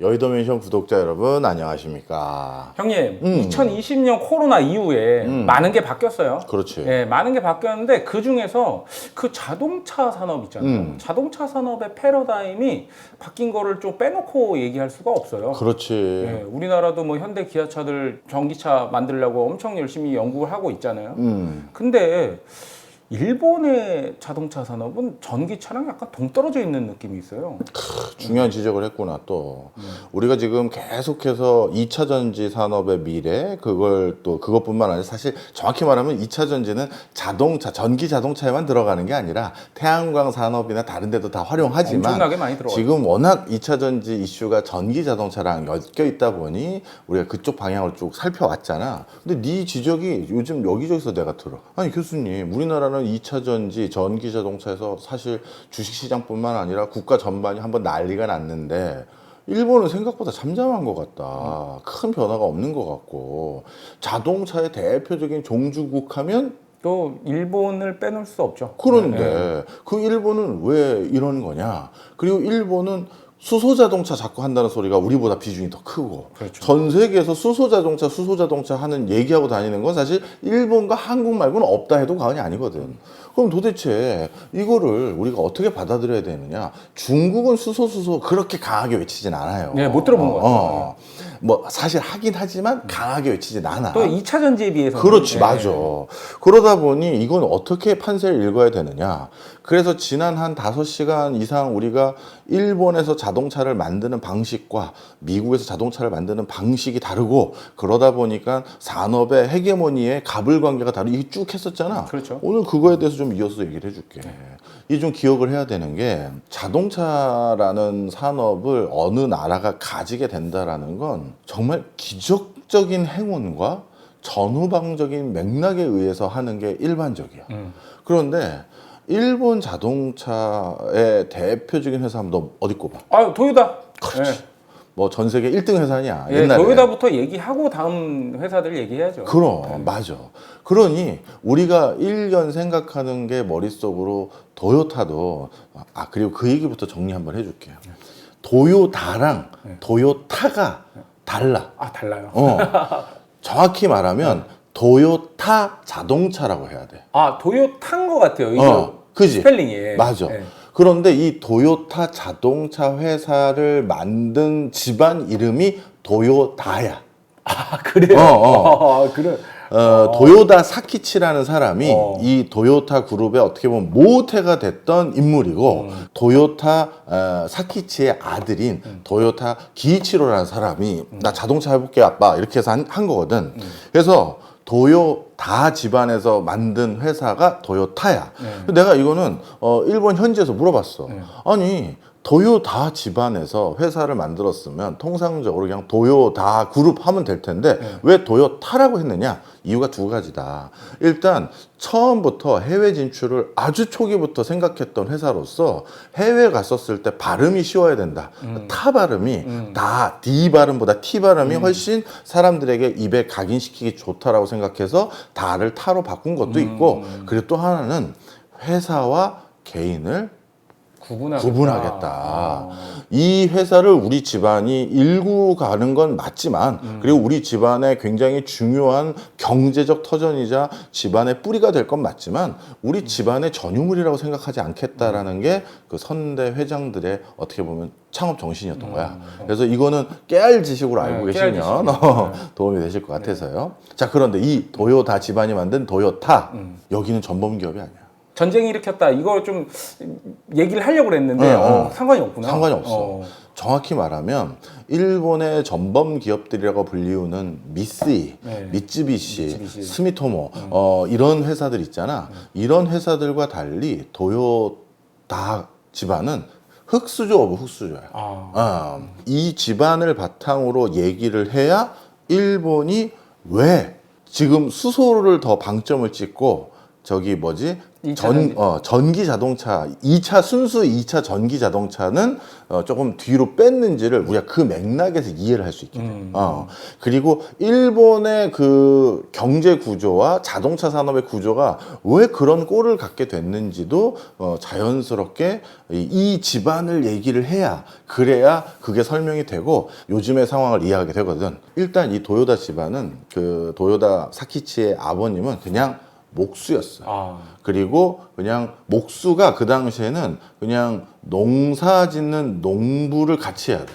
여의도맨션 구독자 여러분 안녕하십니까. 형님, 2020년 코로나 이후에 많은 게 바뀌었어요. 그렇지. 예, 많은 게 바뀌었는데 그 중에서 그 자동차 산업 있잖아요. 자동차 산업의 패러다임이 바뀐 거를 좀 빼놓고 얘기할 수가 없어요. 그렇지. 예, 우리나라도 뭐 현대 기아차들 전기차 만들려고 엄청 열심히 연구를 하고 있잖아요. 근데 일본의 자동차 산업은 전기차랑 약간 동떨어져 있는 느낌이 있어요. 중요한 지적을 했구나 또. 우리가 지금 계속해서 2차 전지 산업의 미래 그것뿐만 아니라 사실 정확히 말하면 2차 전지는 전기 자동차에만 들어가는 게 아니라 태양광 산업이나 다른 데도 다 활용하지만 엄청나게 많이 들어가요. 지금 지금 워낙 2차 전지 이슈가 전기 자동차랑 엮여 있다 보니 우리가 그쪽 방향을 쭉 살펴왔잖아. 근데 네 지적이 요즘 여기저기서 내가 들어. 아니 교수님, 우리나라는 2차 전지 전기 자동차에서 사실 주식시장뿐만 아니라 국가 전반이 한번 난리가 났는데 일본은 생각보다 잠잠한 것 같다. 큰 변화가 없는 것 같고 자동차의 대표적인 종주국 하면 또 일본을 빼놓을 수 없죠. 그런데 그 일본은 왜 이런 거냐. 그리고 일본은 수소자동차 자꾸 한다는 소리가 우리보다 비중이 더 크고 그렇죠. 전 세계에서 수소자동차 하는 얘기하고 다니는 건 사실 일본과 한국 말고는 없다 해도 과언이 아니거든. 그럼 도대체 이거를 우리가 어떻게 받아들여야 되느냐. 중국은 수소 그렇게 강하게 외치진 않아요. 네, 못 들어본 것 같아요. 뭐 사실 하긴 하지만 강하게 외치진 않아. 또 2차 전지에 비해서 그렇지, 맞아. 그러다 보니 이건 어떻게 판세를 읽어야 되느냐. 그래서 지난 한 5시간 이상 우리가 일본에서 자동차를 만드는 방식과 미국에서 자동차를 만드는 방식이 다르고 그러다 보니까 산업의 헤게모니의 가불관계가 다르고 이게 쭉 했었잖아. 그렇죠. 오늘 그거에 대해서 좀 이어서 얘기를 해줄게. 이 좀 기억을 해야 되는 게 자동차라는 산업을 어느 나라가 가지게 된다라는 건 정말 기적적인 행운과 전후방적인 맥락에 의해서 하는 게 일반적이야. 그런데 일본 자동차의 대표적인 회사 하면 너 어디 꼽아? 아, 도요타. 그렇지. 뭐 전 세계 1등 회사냐? 예, 옛날에. 도요타부터 얘기하고 다음 회사들 얘기해야죠. 그럼 맞아. 그러니 우리가 1년 생각하는 게 머릿속으로 도요타도 그리고 그 얘기부터 정리 한번 해줄게요. 도요타랑 도요타가 달라. 아, 달라요. 정확히 말하면 도요타 자동차라고 해야 돼. 아, 도요타인 것 같아요. 이게 그지? 스펠링이. 맞아. 네. 그런데 이 도요타 자동차 회사를 만든 집안 이름이 도요다야. 아, 그래요? 그래. 도요다 사키치라는 사람이 이 도요타 그룹의 어떻게 보면 모태가 됐던 인물이고 도요타 사키치의 아들인 도요타 기이치로라는 사람이 나 자동차 해볼게 아빠 이렇게 해서 한 거거든. 그래서 도요다 집안에서 만든 회사가 도요타야. 내가 이거는 일본 현지에서 물어봤어. 아니 도요다 집안에서 회사를 만들었으면 통상적으로 그냥 도요다 그룹 하면 될 텐데 왜 도요타라고 했느냐? 이유가 두 가지다. 일단 처음부터 해외 진출을 아주 초기부터 생각했던 회사로서 해외 갔었을 때 발음이 쉬워야 된다. 타 발음이 다 D 발음보다 T 발음이 훨씬 사람들에게 입에 각인시키기 좋다라고 생각해서 다를 타로 바꾼 것도 있고 그리고 또 하나는 회사와 개인을 구분하겠다. 이 회사를 우리 집안이 일구 가는 건 맞지만 그리고 우리 집안의 굉장히 중요한 경제적 터전이자 집안의 뿌리가 될 건 맞지만 우리 집안의 전유물이라고 생각하지 않겠다라는 게 그 선대 회장들의 어떻게 보면 창업 정신이었던 거야. 그래서 이거는 깨알 지식으로 알고 계시면 도움이 되실 것 같아서요. 자, 그런데 이 도요타 집안이 만든 도요타 여기는 전범 기업이 아니야. 전쟁이 일으켰다. 이걸 좀 얘기를 하려고 그랬는데 상관이 없구나. 상관이 없어. 정확히 말하면 일본의 전범 기업들이라고 불리우는 미쓰이, 미쯔비시, 스미토모 이런 회사들 있잖아. 이런 회사들과 달리 도요타 집안은 흑수저 오브 흑수저야. 이 집안을 바탕으로 얘기를 해야 일본이 왜 지금 수소를 더 방점을 찍고 전기 자동차 2차 순수 2차 전기 자동차는 조금 뒤로 뺐는지를 우리가 그 맥락에서 이해를 할 수 있게 돼요. 그리고 일본의 그 경제 구조와 자동차 산업의 구조가 왜 그런 꼴을 갖게 됐는지도 자연스럽게 이 집안을 얘기를 해야 그래야 그게 설명이 되고 요즘의 상황을 이해하게 되거든. 일단 이 도요다 집안은 그 도요다 사키치의 아버님은 그냥 목수였어요. 그리고 그냥 목수가 그 당시에는 그냥 농사 짓는 농부를 같이 해야 돼.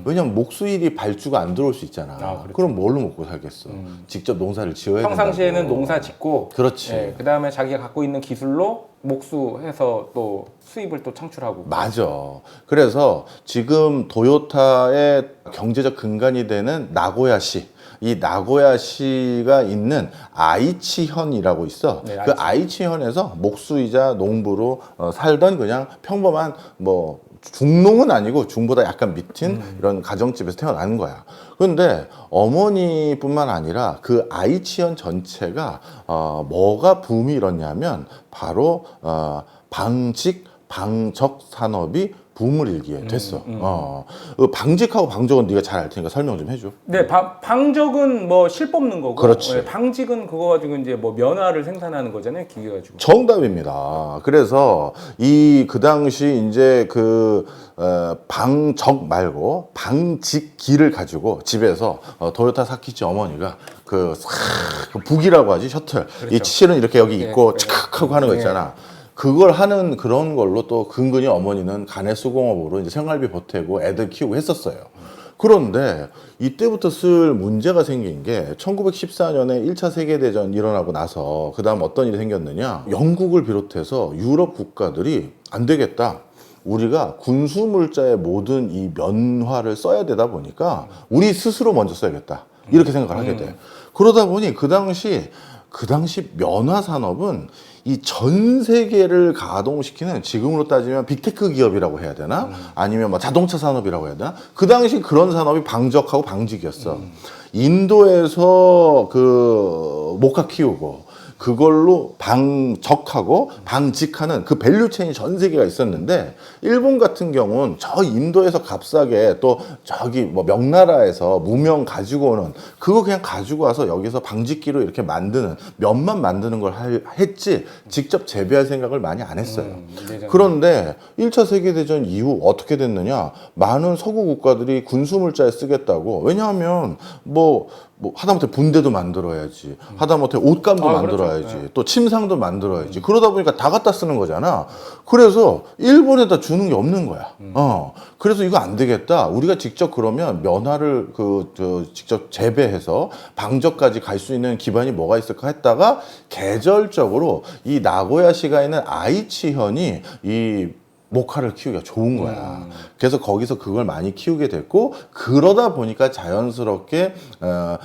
왜냐면 목수 일이 발주가 안 들어올 수 있잖아. 그렇죠. 그럼 뭘로 먹고 살겠어? 직접 농사를 지어야 된다고. 평상시에는 농사 짓고 그렇지. 네, 그다음에 자기가 갖고 있는 기술로 목수해서 또 수입을 또 창출하고. 맞아. 그래서 지금 도요타의 경제적 근간이 되는 나고야시. 이 나고야시가 있는 아이치현이라고 있어. 네, 그 아이치현에서 목수이자 농부로 살던 그냥 평범한 뭐 중농은 아니고 중보다 약간 밑인 이런 가정집에서 태어난 거야. 그런데 어머니뿐만 아니라 그 아이치현 전체가 뭐가 붐이 일었냐면 바로 방적 산업이 붐을 일기에 됐어. 방직하고 방적은 네가 잘 알 테니까 설명 좀 해줘. 네, 방적은 뭐 실 뽑는 거고, 그렇지. 네, 방직은 그거 가지고 이제 뭐 면화를 생산하는 거잖아요, 기계 가지고. 정답입니다. 그래서 그 당시 이제 그 방적 말고 방직기를 가지고 집에서 도요타 사키치 어머니가 그 북이라고 하지 셔틀. 그렇죠. 이 실은 이렇게 여기 있고 네. 칙하고 하는 거 있잖아. 그걸 하는 그런 걸로 또 근근히 어머니는 간의 수공업으로 이제 생활비 보태고 애들 키우고 했었어요. 그런데 이때부터 슬 문제가 생긴 게 1914년에 1차 세계대전 일어나고 나서 그 다음 어떤 일이 생겼느냐. 영국을 비롯해서 유럽 국가들이 안 되겠다. 우리가 군수물자의 모든 이 면화를 써야 되다 보니까 우리 스스로 먼저 써야겠다. 이렇게 생각을 하게 돼. 그러다 보니 그 당시 면화 산업은 이 전 세계를 가동시키는 지금으로 따지면 빅테크 기업이라고 해야 되나? 아니면 뭐 자동차 산업이라고 해야 되나? 그 당시 그런 산업이 방적하고 방직이었어. 인도에서 그 목화 키우고 그걸로 방적하고 방직하는 그 밸류체인이 전 세계가 있었는데 일본 같은 경우는 저 인도에서 값싸게 또 저기 뭐 명나라에서 무명 가지고 오는 그거 그냥 가지고 와서 여기서 방직기로 이렇게 만드는 면만 만드는 걸 했지 직접 재배할 생각을 많이 안 했어요. 그런데 1차 세계대전 이후 어떻게 됐느냐. 많은 서구 국가들이 군수물자에 쓰겠다고. 왜냐하면 뭐 하다못해 분대도 만들어야지. 하다못해 옷감도 만들어야지. 그렇죠. 네. 또 침상도 만들어야지. 그러다 보니까 다 갖다 쓰는 거잖아. 그래서 일본에다 주는 게 없는 거야. 그래서 이거 안 되겠다. 우리가 직접 그러면 면화를 직접 재배해서 방적까지 갈 수 있는 기반이 뭐가 있을까 했다가 계절적으로 이 나고야시가 있는 아이치현이 이 목화를 키우기가 좋은 거야. 그래서 거기서 그걸 많이 키우게 됐고 그러다 보니까 자연스럽게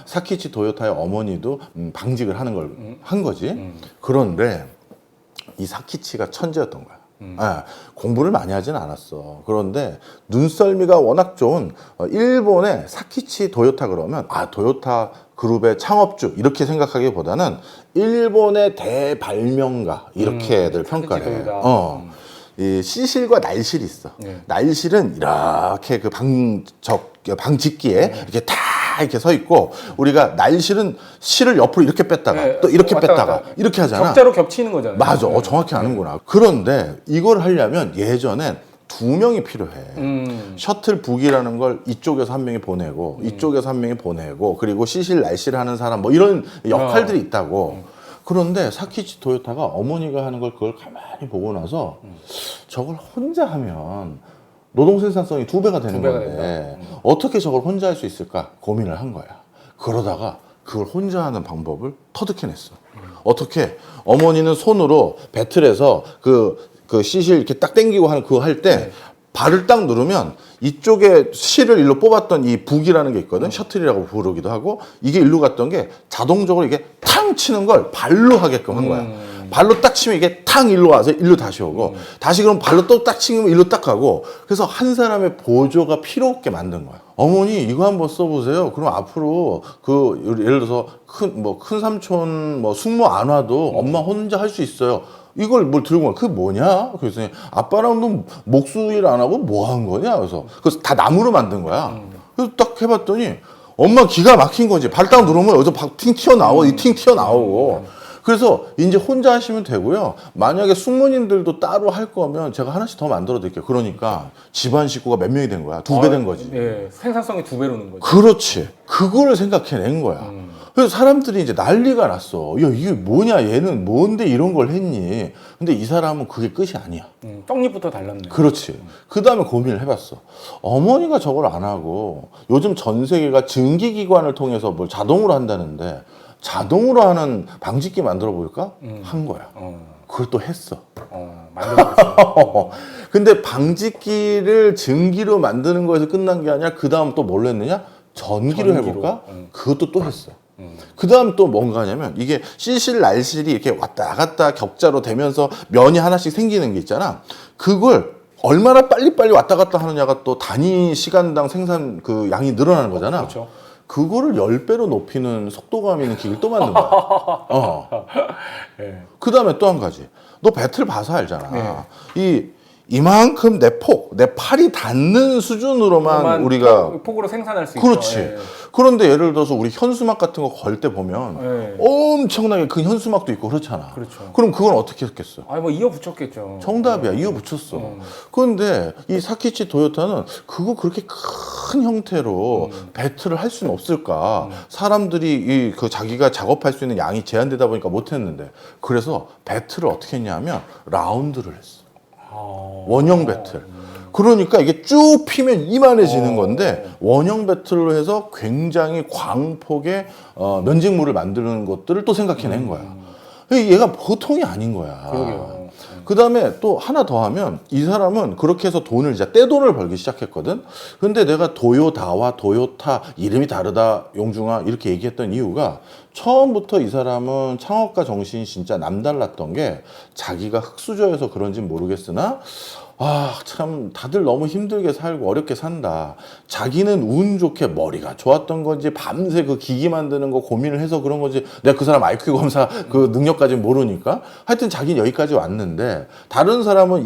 사키치 도요타의 어머니도 방직을 하는 걸 한 거지. 그런데 이 사키치가 천재였던 거야. 공부를 많이 하진 않았어. 그런데 눈썰미가 워낙 좋은 일본의 사키치 도요타 그러면 도요타 그룹의 창업주 이렇게 생각하기보다는 일본의 대발명가 이렇게들 평가를 해. 이 시실과 날실이 있어. 날실은 이렇게 그 방직기에 이렇게 다 이렇게 서 있고 우리가 날실은 실을 옆으로 이렇게 뺐다가 또 이렇게 뺐다가 이렇게 하잖아. 적자로 겹치는 거잖아요. 맞아. 정확히 아는구나. 그런데 이걸 하려면 예전엔 2명이 필요해. 셔틀 북이라는 걸 이쪽에서 한 명이 보내고 이쪽에서 한 명이 보내고 그리고 시실 날실 하는 사람 뭐 이런 역할들이 있다고. 그런데 사키치 도요타가 어머니가 하는 걸 그걸 가만히 보고 나서 저걸 혼자 하면 노동 생산성이 2배가 되는 건데 어떻게 저걸 혼자 할 수 있을까 고민을 한 거야. 그러다가 그걸 혼자 하는 방법을 터득해냈어. 어떻게? 어머니는 손으로 배틀에서 그 시실 이렇게 딱 당기고 하는 그거 할 때 발을 딱 누르면 이쪽에 실을 일로 뽑았던 이 북이라는 게 있거든. 셔틀이라고 부르기도 하고 이게 일로 갔던 게 자동적으로 이게 탕 치는 걸 발로 하게끔 한 거야. 발로 딱 치면 이게 탕 일로 와서 일로 다시 오고 다시 그럼 발로 또 딱 치면 일로 딱 가고 그래서 한 보조가 필요 없게 만든 거야. 어머니 이거 한번 써보세요. 그럼 앞으로 예를 들어서 큰 삼촌 숙모 안 와도 엄마 혼자 할 수 있어요. 이걸 뭘 들고 와. 그게 뭐냐? 그래서 아빠랑 너 목수일 안 하고 뭐 한 거냐? 그래서 다 나무로 만든 거야. 그래서 딱 해봤더니 엄마 기가 막힌 거지. 발 딱 누르면 여기서 팅 튀어나오고 이 팅 튀어나오고. 그래서 이제 혼자 하시면 되고요. 만약에 숙모님들도 따로 할 거면 제가 하나씩 더 만들어 드릴게요. 그러니까 집안 식구가 몇 명이 된 거야? 2배 된 거지. 예, 생산성이 2배로는 거죠. 그렇지. 그거를 생각해낸 거야. 그래서 사람들이 이제 난리가 났어. 야, 이게 뭐냐? 얘는 뭔데 이런 걸 했니? 근데 이 사람은 그게 끝이 아니야. 떡잎부터 달랐네. 그렇지. 그 다음에 고민을 해봤어. 어머니가 저걸 안 하고 요즘 전 세계가 증기기관을 통해서 뭘 자동으로 한다는데 자동으로 하는 방직기 만들어 볼까? 한 거야. 그걸 또 했어. 만들었어. 근데 방직기를 증기로 만드는 거에서 끝난 게 아니라 그 다음 또 뭘 했느냐? 전기로 해볼까? 그것도 또 했어. 그 다음 또 뭔가 하냐면 이게 실실날실이 이렇게 왔다 갔다 격자로 되면서 면이 하나씩 생기는 게 있잖아. 그걸 얼마나 빨리빨리 왔다 갔다 하느냐가 또 단위 시간당 생산 그 양이 늘어나는 거잖아. 그렇죠. 그거를 10배로 높이는 속도감 있는 기계를 또 만든 거야. 예. 그 다음에 또 한 가지. 너 배틀 봐서 알잖아. 네. 이만큼 내 팔이 닿는 수준으로만 우리가 폭으로 생산할 수 그렇지. 있죠. 예. 그런데 예를 들어서 우리 현수막 같은 거 걸 때 보면 엄청나게 큰 현수막도 있고 그렇잖아. 그렇죠. 그럼 그건 어떻게 했겠어? 뭐 이어 붙였겠죠. 정답이야. 이어 붙였어. 그런데 이 사키치 도요타는 그거 그렇게 큰 형태로 배틀을 할 수는 없을까? 사람들이 그 자기가 작업할 수 있는 양이 제한되다 보니까 못했는데 그래서 배틀을 어떻게 했냐면 라운드를 했어. 원형 배틀. 그러니까 이게 쭉 피면 이만해지는 건데 원형 배틀로 해서 굉장히 광폭의 면직물을 만드는 것들을 또 생각해낸 거야. 얘가 보통이 아닌 거야. 그러게요. 그 다음에 또 하나 더 하면 이 사람은 그렇게 해서 돈을 이제 떼돈을 벌기 시작했거든. 근데 내가 도요다와 도요타 이름이 다르다 용중아 이렇게 얘기했던 이유가 처음부터 이 사람은 창업가 정신이 진짜 남달랐던 게 자기가 흙수저여서 그런진 모르겠으나 참 다들 너무 힘들게 살고 어렵게 산다. 자기는 운 좋게 머리가 좋았던 건지 밤새 그 기기 만드는 거 고민을 해서 그런 건지 내가 그 사람 IQ 검사 그 능력까지 모르니까 하여튼 자기는 여기까지 왔는데 다른 사람은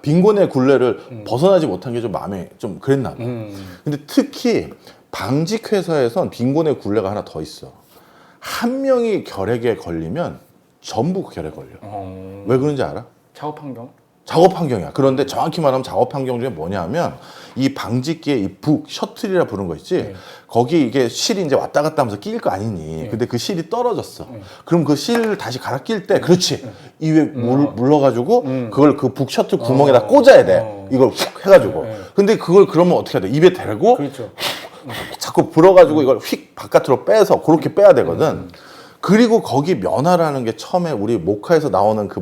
빈곤의 굴레를 벗어나지 못한 게 좀 마음에 좀 그랬나 봐. 근데 특히 방직 회사에선 빈곤의 굴레가 하나 더 있어. 한 명이 결핵에 걸리면 전부 결핵 걸려. 왜 그런지 알아? 작업 환경? 작업 환경이야. 그런데 정확히 말하면 작업 환경 중에 뭐냐면 이 방직기의 이 북 셔틀이라 부른 거 있지. 거기 이게 실이 이제 왔다 갔다 하면서 끼일 거 아니니. 근데 그 실이 떨어졌어. 그럼 그 실을 다시 갈아 낄 때 그렇지. 이 위에 물러가지고 그걸 그 북 셔틀 구멍에다 꽂아야 돼. 이걸 휙 해가지고. 근데 그걸 그러면 어떻게 해야 돼? 입에 대고 그렇죠. 자꾸 불어가지고 이걸 휙 바깥으로 빼서 그렇게 빼야 되거든. 그리고 거기 면화라는 게 처음에 우리 모카에서 나오는 그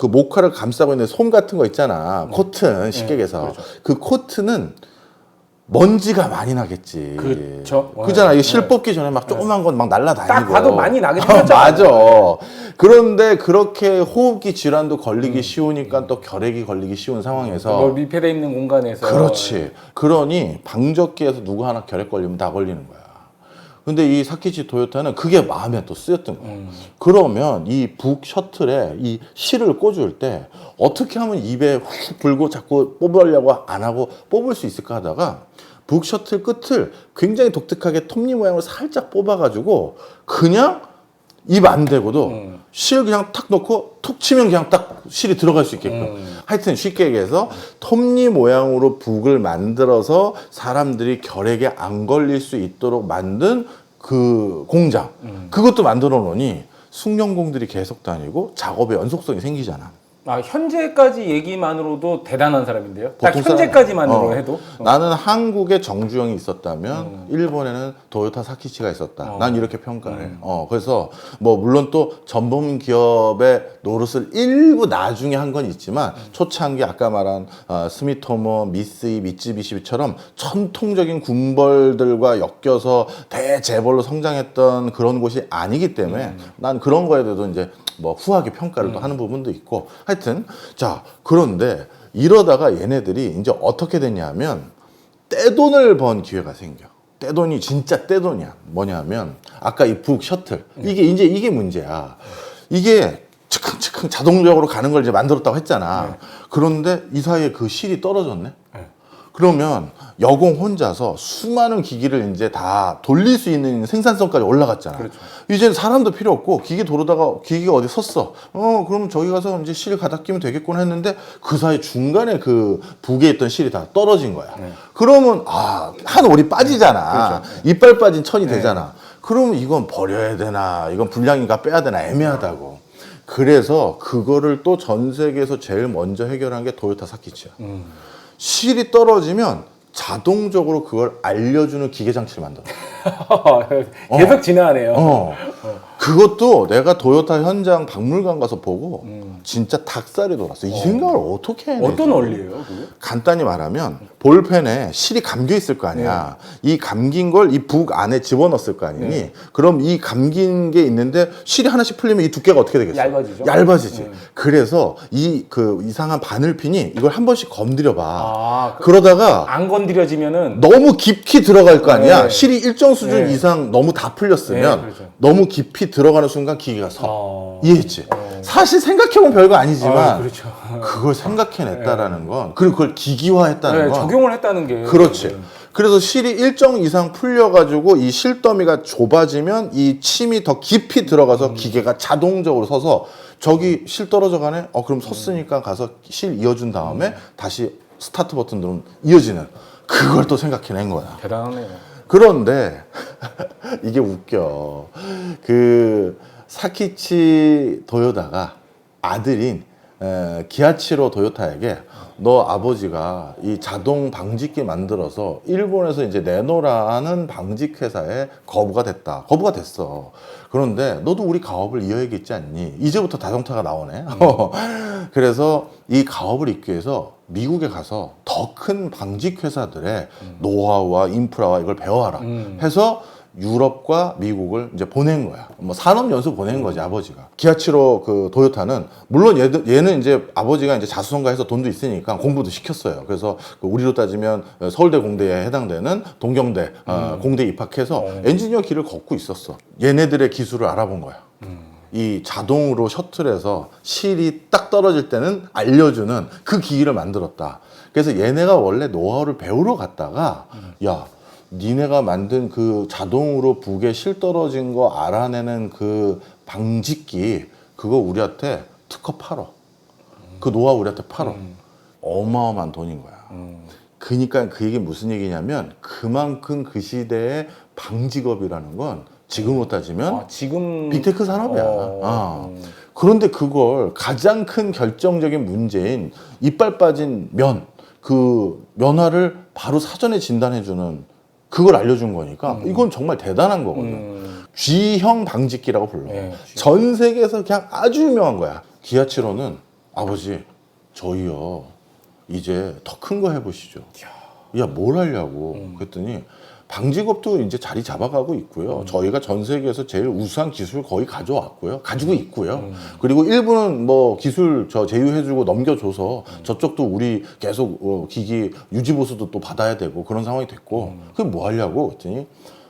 모카를 감싸고 있는 솜 같은 거 있잖아. 코튼 쉽게 얘기해서. 그렇죠. 그 코트는 먼지가 많이 나겠지. 그렇죠. 그잖아. 이거 실 뽑기 전에 막 조그만 건 막 날라다니고. 딱 봐도 많이 나게 생겼잖아. 맞아. 그런데 그렇게 호흡기 질환도 걸리기 쉬우니까 또 결핵이 걸리기 쉬운 상황에서 밀폐되어 있는 공간에서. 그렇지. 그러니 방적기에서 누구 하나 결핵 걸리면 다 걸리는 거야. 근데 이 사키치 도요타는 그게 마음에 또 쓰였던 거야. 그러면 이 북 셔틀에 이 실을 꽂을 때 어떻게 하면 입에 훅 불고 자꾸 뽑으려고 안 하고 뽑을 수 있을까 하다가 북 셔틀 끝을 굉장히 독특하게 톱니 모양으로 살짝 뽑아가지고 그냥 입 안 대고도 실 그냥 탁 넣고 툭 치면 그냥 딱 실이 들어갈 수 있게끔. 하여튼 쉽게 얘기해서 톱니 모양으로 북을 만들어서 사람들이 결핵에 안 걸릴 수 있도록 만든 그 공장. 그것도 만들어 놓으니 숙련공들이 계속 다니고 작업의 연속성이 생기잖아. 현재까지 얘기만으로도 대단한 사람인데요. 딱 보통 현재까지만으로 해도. 나는 한국에 정주영이 있었다면 일본에는 도요타 사키치가 있었다. 난 이렇게 평가해. 그래서 뭐 물론 또 전범 기업의 노릇을 일부 나중에 한 건 있지만 초창기 아까 말한 스미토모, 미쓰이, 미쯔비시처럼 전통적인 군벌들과 엮여서 대재벌로 성장했던 그런 곳이 아니기 때문에 난 그런 거에 대해서 이제 뭐 후하게 평가를 또 하는 부분도 있고 하여튼 자 그런데 이러다가 얘네들이 이제 어떻게 됐냐면 떼돈을 번 기회가 생겨. 떼돈이 진짜 떼돈이야. 뭐냐면 아까 이 북 셔틀 이게 문제야. 이게 킁킁 자동적으로 가는 걸 이제 만들었다고 했잖아. 그런데 이 사이에 그 실이 떨어졌네. 그러면 여공 혼자서 수많은 기기를 이제 다 돌릴 수 있는 생산성까지 올라갔잖아. 그렇죠. 이제는 사람도 필요 없고 기계 도로다가 기계가 어디 섰어. 그럼 저기 가서 이제 실 가다 끼면 되겠구나 했는데 그 사이 중간에 그 북에 있던 실이 다 떨어진 거야. 그러면 한 올이 빠지잖아. 그렇죠. 이빨 빠진 천이 되잖아. 그러면 이건 버려야 되나? 이건 불량인가 빼야 되나? 애매하다고. 그래서 그거를 또 전 세계에서 제일 먼저 해결한 게 도요타 사키치야. 실이 떨어지면 자동적으로 그걸 알려주는 기계 장치를 만들어. 계속 진화하네요. 그것도 내가 도요타 현장 박물관 가서 보고 진짜 닭살이 돌았어. 이 생각을 어떻게 해내? 어떤 원리예요, 그게? 간단히 말하면 볼펜에 실이 감겨 있을 거 아니야. 이 감긴 걸 이 북 안에 집어넣었을 거 아니니. 그럼 이 감긴 게 있는데 실이 하나씩 풀리면 이 두께가 어떻게 되겠어? 얇아지죠. 얇아지지. 그래서 이 그 이상한 바늘핀이 이걸 한 번씩 건드려 봐. 그 그러다가 안 건드려지면은 너무 깊이 들어갈 거 아니야. 네. 실이 일정 수준 네. 이상 너무 다 풀렸으면 네, 그렇죠. 너무 깊이 들어가는 순간 기계가 서. 이해했지? 사실 생각해보면 별거 아니지만 그렇죠. 그걸 생각해냈다라는 건 그리고 그걸 기기화했다는 건 적용을 했다는 게 그렇지. 그래서 실이 일정 이상 풀려가지고 이 실더미가 좁아지면 이 침이 더 깊이 들어가서 기계가 자동적으로 서서 저기 실 떨어져 가네? 그럼 섰으니까 가서 실 이어준 다음에 다시 스타트 버튼 누르면 이어지는 그걸 또 생각해낸 거야. 대단하네요. 그런데 이게 웃겨. 그 사키치 도요다가 아들인 기아치로 도요타에게 너 아버지가 이 자동 방직기 만들어서 일본에서 이제 내놓으라는 방직 회사에 거부가 됐다. 거부가 됐어. 그런데 너도 우리 가업을 이어야겠지 않니? 이제부터 자동차가 나오네. 그래서 이 가업을 잇기 위해서 미국에 가서 더 큰 방직 회사들의 노하우와 인프라와 이걸 배워와라. 해서 유럽과 미국을 이제 보낸 거야. 뭐 산업연수 보낸 거지, 아버지가. 기아치로 그 도요타는, 물론 얘는 이제 아버지가 이제 자수성가해서 돈도 있으니까 공부도 시켰어요. 그래서 그 우리로 따지면 서울대 공대에 해당되는 동경대 공대 입학해서 엔지니어 길을 걷고 있었어. 얘네들의 기술을 알아본 거야. 이 자동으로 셔틀에서 실이 딱 떨어질 때는 알려주는 그 기기를 만들었다. 그래서 얘네가 원래 노하우를 배우러 갔다가 야, 니네가 만든 그 자동으로 북에 실 떨어진 거 알아내는 그 방직기 그거 우리한테 특허 팔어. 그 노하우 우리한테 팔어. 어마어마한 돈인 거야. 그러니까 그 얘기 무슨 얘기냐면 그만큼 그 시대의 방직업이라는 건 지금으로 따지면 지금 빅테크 산업이야. 그런데 그걸 가장 큰 결정적인 문제인 이빨 빠진 그 면화를 바로 사전에 진단해주는 그걸 알려준 거니까 이건 정말 대단한 거거든. G형 방직기라고 불러. 네, 전 세계에서 그냥 아주 유명한 거야. 기아치로는 아버지 저희요 이제 더 큰 거 해보시죠. 야, 뭘 하려고? 그랬더니 방직업도 이제 자리 잡아가고 있고요. 저희가 전 세계에서 제일 우수한 기술 거의 가져왔고요. 가지고 있고요. 그리고 일부는 뭐 기술 제휴해주고 넘겨줘서 저쪽도 우리 계속 기기 유지보수도 또 받아야 되고 그런 상황이 됐고. 그게 뭐 하려고? 그랬더니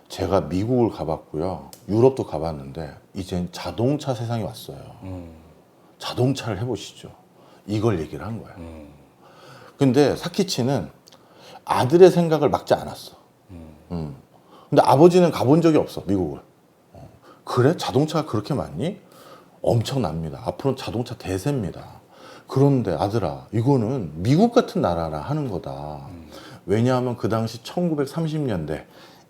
제가 미국을 가봤고요. 유럽도 가봤는데 이젠 자동차 세상이 왔어요. 자동차를 해보시죠. 이걸 얘기를 한 거야. 근데 사키치는 아들의 생각을 막지 않았어. 근데 아버지는 가본 적이 없어, 미국을. 그래? 자동차가 그렇게 많니? 엄청납니다. 앞으로는 자동차 대세입니다. 그런데 아들아, 이거는 미국 같은 나라라 하는 거다. 왜냐하면 그 당시 1930년대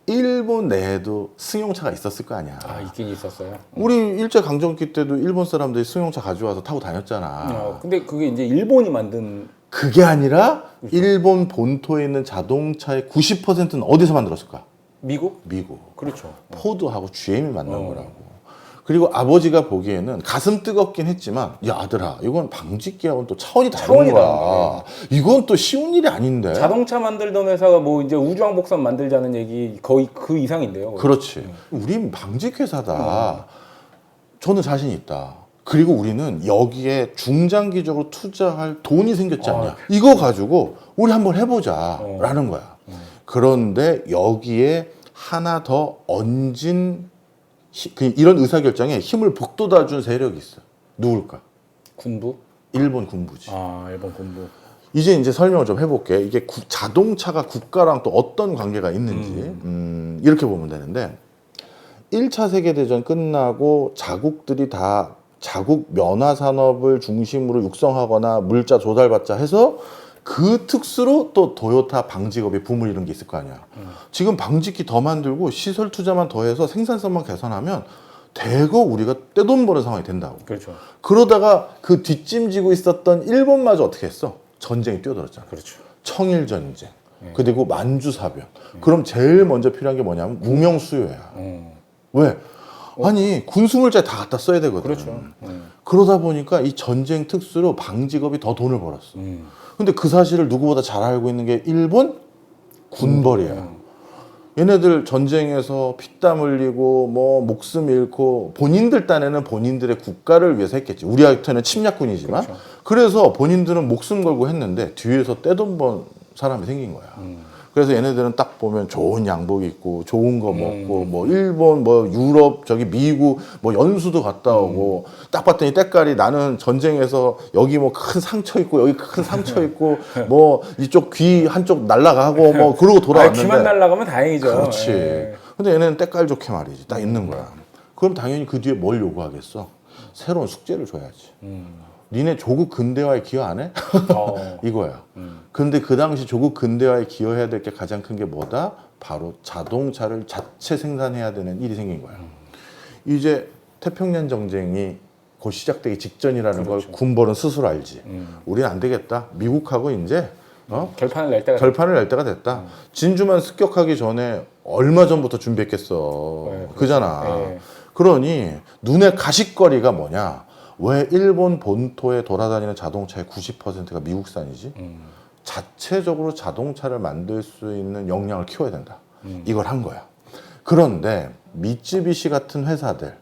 일본 내에도 승용차가 있었을 거 아니야. 있긴 있었어요. 우리 일제강점기 때도 일본 사람들이 승용차 가져와서 타고 다녔잖아. 근데 그게 이제 일본이 만든 그게 아니라 일본 본토에 있는 자동차의 90%는 어디서 만들었을까? 미국? 미국. 그렇죠. 포드하고 GM이 만난 거라고. 그리고 아버지가 보기에는 가슴 뜨겁긴 했지만 야 아들아 이건 방직기하고는 또 차원이 다른 거야. 이건 또 쉬운 일이 아닌데. 자동차 만들던 회사가 뭐 이제 우주왕복선 만들자는 얘기 거의 그 이상인데요. 그렇지. 우린 방직 회사다. 저는 자신 있다. 그리고 우리는 여기에 중장기적으로 투자할 돈이 생겼지 않냐. 이거 가지고 우리 한번 해보자라는 거야. 그런데 여기에 하나 더 얹은 이런 의사결정에 힘을 북돋아준 세력이 있어. 누굴까? 군부? 일본 군부지. 아, 일본 군부. 이제 설명을 좀 해볼게. 이게 자동차가 국가랑 또 어떤 관계가 있는지 이렇게 보면 되는데 1차 세계대전 끝나고 자국들이 다 자국 면화 산업을 중심으로 육성하거나 물자 조달받자 해서 그 특수로 또 도요타 방직업이 붐을 이룬 게 있을 거 아니야. 지금 방직기 더 만들고 시설 투자만 더해서 생산성만 개선하면 대거 우리가 떼돈 버는 상황이 된다고. 그렇죠. 그러다가 그 뒷짐지고 있었던 일본마저 어떻게 했어? 전쟁이 뛰어들었잖아. 그렇죠. 청일 전쟁, 그리고 만주 사변. 그럼 제일 먼저 필요한 게 뭐냐면 무명 수요야. 왜? 아니 군수물자 다 갖다 써야 되거든. 그렇죠. 그러다 보니까 이 전쟁 특수로 방직업이 더 돈을 벌었어. 근데 그 사실을 누구보다 잘 알고 있는 게 일본 군벌이야. 얘네들 전쟁에서 피땀 흘리고 뭐 목숨 잃고 본인들 딴에는 본인들의 국가를 위해서 했겠지. 우리한테는 침략군이지만. 그렇죠. 그래서 본인들은 목숨 걸고 했는데 뒤에서 떼돈 번 사람이 생긴 거야. 그래서 얘네들은 딱 보면 좋은 양복 입고 좋은 거 먹고 뭐 일본 뭐 유럽 저기 미국 뭐 연수도 갔다 오고 딱 봤더니 때깔이 나는 전쟁에서 여기 뭐 큰 상처 있고 여기 큰 상처 있고 뭐 이쪽 귀 한쪽 날라가고 뭐 그러고 돌아왔는데 귀만 날라가면 다행이죠. 그렇지. 예. 근데 얘네는 때깔 좋게 말이지 딱 있는 거야. 그럼 당연히 그 뒤에 뭘 요구하겠어? 새로운 숙제를 줘야지. 니네 조국 근대화에 기여 안 해? 이거야. 근데 그 당시 조국 근대화에 기여해야 될 게 가장 큰 게 뭐다? 바로 자동차를 자체 생산해야 되는 일이 생긴 거야. 이제 태평양 전쟁이 곧 시작되기 직전이라는 그렇죠. 걸 군벌은 스스로 알지. 우리는 안 되겠다. 미국하고 이제 결판을 낼 때가 결판을 낼 때가 됐다. 진주만 습격하기 전에 얼마 전부터 준비했겠어. 네, 그잖아. 네. 그러니 눈에 가십거리가 뭐냐? 왜 일본 본토에 돌아다니는 자동차의 90%가 미국산이지? 자체적으로 자동차를 만들 수 있는 역량을 키워야 된다. 이걸 한 거야. 그런데 미쯔비시 같은 회사들,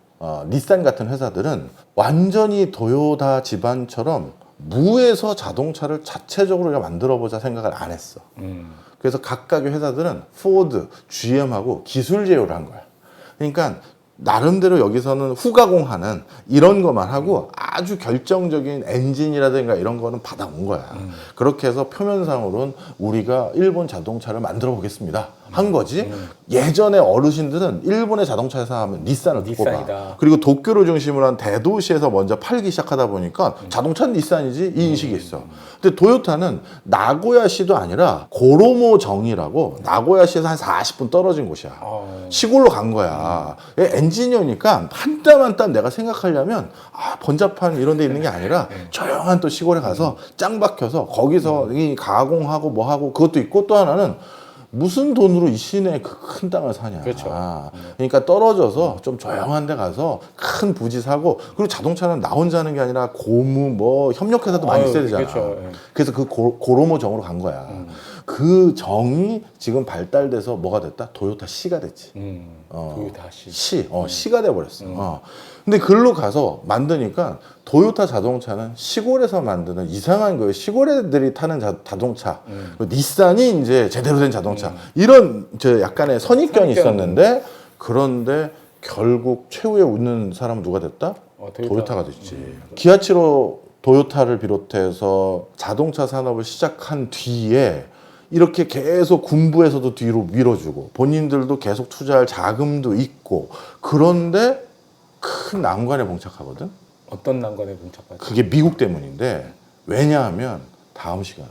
닛산 같은 회사들은 완전히 도요타 집안처럼 무에서 자동차를 자체적으로 우리가 만들어보자 생각을 안 했어. 그래서 각각의 회사들은 포드, GM하고 기술 제휴를 한 거야. 그러니까 나름대로 여기서는 후가공하는 이런 것만 하고 아주 결정적인 엔진이라든가 이런 거는 받아온 거야. 그렇게 해서 표면상으로는 우리가 일본 자동차를 만들어 보겠습니다. 한 거지. 예전에 어르신들은 일본의 자동차 회사 하면 닛산을 꼽아. 닛산이다. 그리고 도쿄를 중심으로 한 대도시에서 먼저 팔기 시작하다 보니까 자동차는 닛산이지 이 인식이 있어. 근데 도요타는 나고야시도 아니라 고로모정이라고 나고야시에서 한 40분 떨어진 곳이야. 시골로 간 거야. 엔지니어니까 한 땀 한 땀 내가 생각하려면 번잡한 이런 데 있는 게 아니라 조용한 또 시골에 가서 짱 박혀서 거기서 이 가공하고 뭐 하고 그것도 있고 또 하나는 무슨 돈으로 이 시내에 그 큰 땅을 사냐. 그렇죠. 그러니까 떨어져서 좀 조용한 데 가서 큰 부지 사고 그리고 자동차는 나 혼자 하는 게 아니라 고무 뭐 협력회사도 많이 있어야 되잖아. 그렇죠. 그래서 그 고로모 정으로 간 거야. 그 정이 지금 발달돼서 뭐가 됐다? 도요타 시가 됐지. 도요타 시. 시가 돼버렸어. 근데 글로 가서 만드니까 도요타 자동차는 시골에서 만드는 이상한 거예요. 시골 애들이 타는 자동차. 닛산이 이제 제대로 된 자동차. 이런 저 약간의 선입견이 있었는데 그런데 결국 최후에 웃는 사람은 누가 됐다? 도요타가 됐지. 기아치로 도요타를 비롯해서 자동차 산업을 시작한 뒤에 이렇게 계속 군부에서도 뒤로 밀어주고 본인들도 계속 투자할 자금도 있고 그런데 큰 난관에 봉착하거든. 어떤 난관에 봉착하죠? 그게 미국 때문인데 왜냐하면 다음 시간에